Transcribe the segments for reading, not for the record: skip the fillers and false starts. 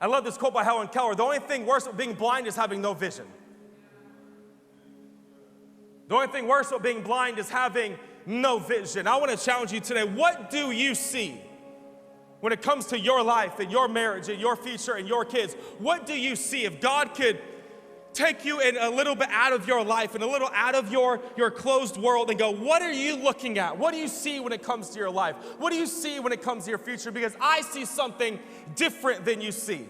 I love this quote by Helen Keller. The only thing worse than being blind is having no vision. The only thing worse than being blind is having no vision. I want to challenge you today. What do you see when it comes to your life and your marriage and your future and your kids? What do you see? If God could take you in a little bit out of your life and a little out of your closed world and go, what are you looking at? What do you see when it comes to your life? What do you see when it comes to your future? Because I see something different than you see.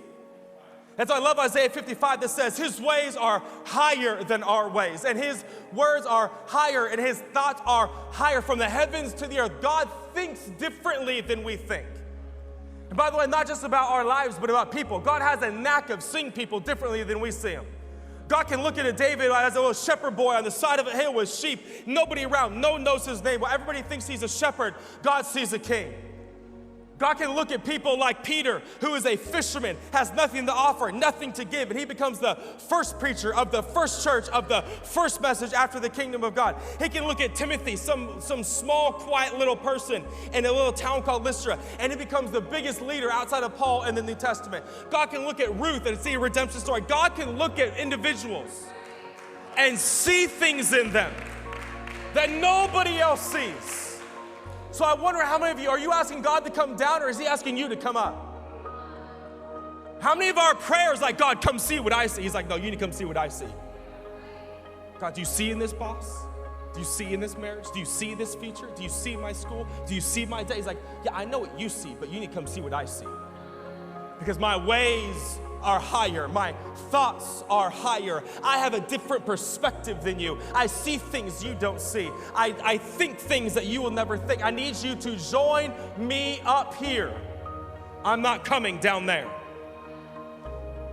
And so I love Isaiah 55 that says, his ways are higher than our ways, and his words are higher, and his thoughts are higher from the heavens to the earth. God thinks differently than we think. And by the way, not just about our lives, but about people. God has a knack of seeing people differently than we see them. God can look at a David as a little shepherd boy on the side of a hill with sheep, nobody around, no one knows his name. Well, everybody thinks he's a shepherd. God sees a king. God can look at people like Peter, who is a fisherman, has nothing to offer, nothing to give, and he becomes the first preacher of the first church, of the first message after the kingdom of God. He can look at Timothy, some small, quiet little person in a little town called Lystra, and he becomes the biggest leader outside of Paul in the New Testament. God can look at Ruth and see a redemption story. God can look at individuals and see things in them that nobody else sees. So I wonder how many of you, are you asking God to come down, or is he asking you to come up? How many of our prayers like, God, come see what I see? He's like, no, you need to come see what I see. God, do you see in this boss? Do you see in this marriage? Do you see this future? Do you see my school? Do you see my day? He's like, yeah, I know what you see, but you need to come see what I see. Because my ways are higher. My thoughts are higher. I have a different perspective than you. I see things you don't see. I think things that you will never think. I need you to join me up here. I'm not coming down there.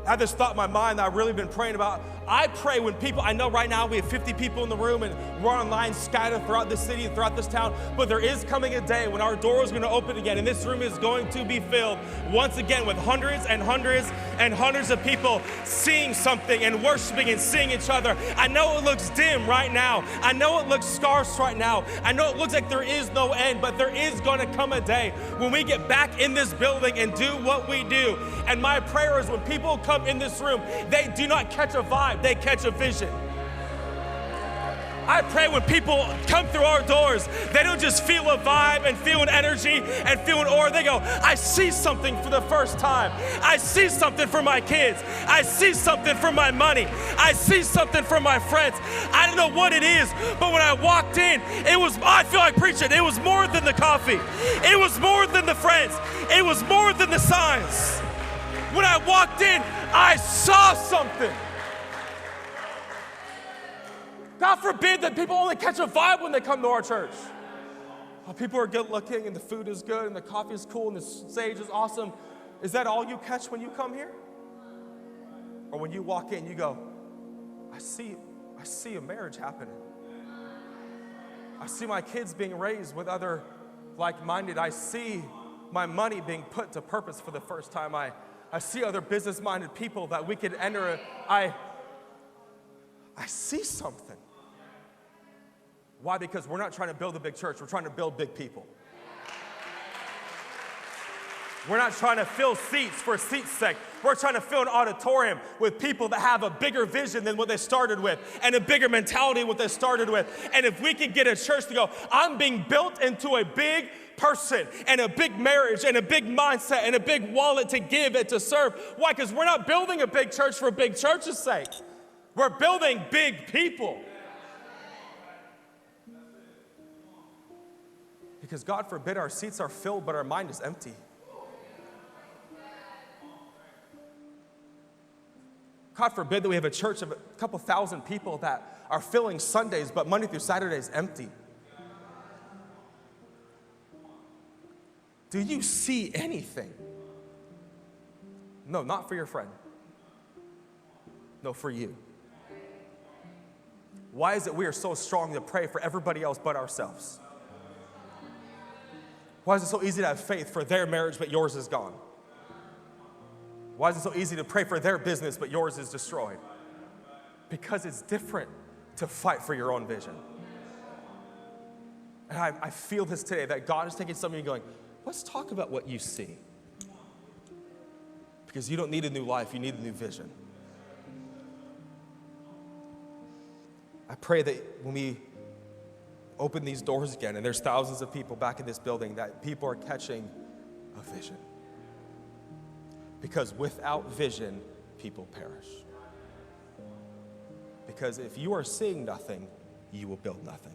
I had this thought in my mind that I've really been praying about. I pray when people, I know right now we have 50 people in the room and we're online scattered throughout the city and throughout this town, but there is coming a day when our door is going to open again, and this room is going to be filled once again with hundreds and hundreds and hundreds of people seeing something and worshiping and seeing each other. I know it looks dim right now. I know it looks scarce right now. I know it looks like there is no end, but there is going to come a day when we get back in this building and do what we do. And my prayer is when people come in this room, they do not catch a vibe, they catch a vision. I pray when people come through our doors, they don't just feel a vibe and feel an energy and feel an aura. They go, I see something for the first time. I see something for my kids. I see something for my money. I see something for my friends. I don't know what it is, but when I walked in, I feel like preaching. It was more than the coffee. It was more than the friends. It was more than the signs. When I walked in, I saw something. God forbid that people only catch a vibe when they come to our church. Oh, people are good looking and the food is good and the coffee is cool and the stage is awesome. Is that all you catch when you come here? Or when you walk in, you go, I see a marriage happening. I see my kids being raised with other like-minded. I see my money being put to purpose for the first time. I see other business-minded people that we could enter. I see something. Why? Because we're not trying to build a big church. We're trying to build big people. We're not trying to fill seats for seats' sake. We're trying to fill an auditorium with people that have a bigger vision than what they started with and a bigger mentality than what they started with. And if we could get a church to go, I'm being built into a big person and a big marriage and a big mindset and a big wallet to give and to serve. Why? Because we're not building a big church for a big church's sake. We're building big people. Because God forbid our seats are filled, but our mind is empty. God forbid that we have a church of a couple thousand people that are filling Sundays, but Monday through Saturday is empty. Do you see anything? No, not for your friend. No, for you. Why is it we are so strong to pray for everybody else but ourselves? Why is it so easy to have faith for their marriage, but yours is gone? Why is it so easy to pray for their business, but yours is destroyed? Because it's different to fight for your own vision. And I feel this today, that God is taking some of you going, let's talk about what you see. Because you don't need a new life, you need a new vision. I pray that when we open these doors again, and there's thousands of people back in this building, that people are catching a vision. Because without vision, people perish. Because if you are seeing nothing, you will build nothing.